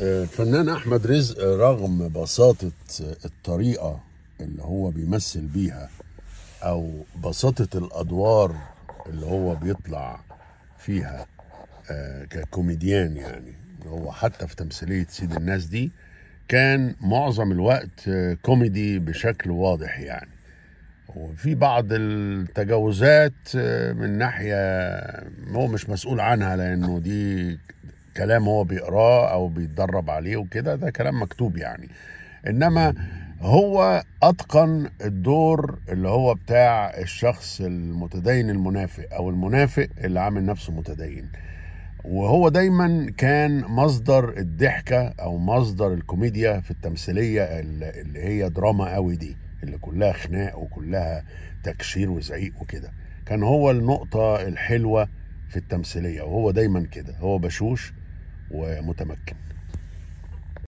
الفنان أحمد رزق رغم بساطة الطريقة اللي هو بيمثل بيها أو بساطة الأدوار اللي هو بيطلع فيها ككوميديان، يعني هو حتى في تمثيلية سيد الناس دي كان معظم الوقت كوميدي بشكل واضح يعني. وفي بعض التجاوزات من ناحية هو مش مسؤول عنها، لأنه دي كلام هو بيقراه أو بيتدرب عليه وكده، ده كلام مكتوب يعني. إنما هو أتقن الدور اللي هو بتاع الشخص المتدين المنافق أو المنافق اللي عامل نفسه متدين، وهو دايما كان مصدر الضحكة او مصدر الكوميديا في التمثيلية اللي هي دراما قوي دي، اللي كلها خناق وكلها تكشير وزعيق وكده. كان هو النقطة الحلوة في التمثيلية، وهو دايما كده، هو بشوش ومتمكن.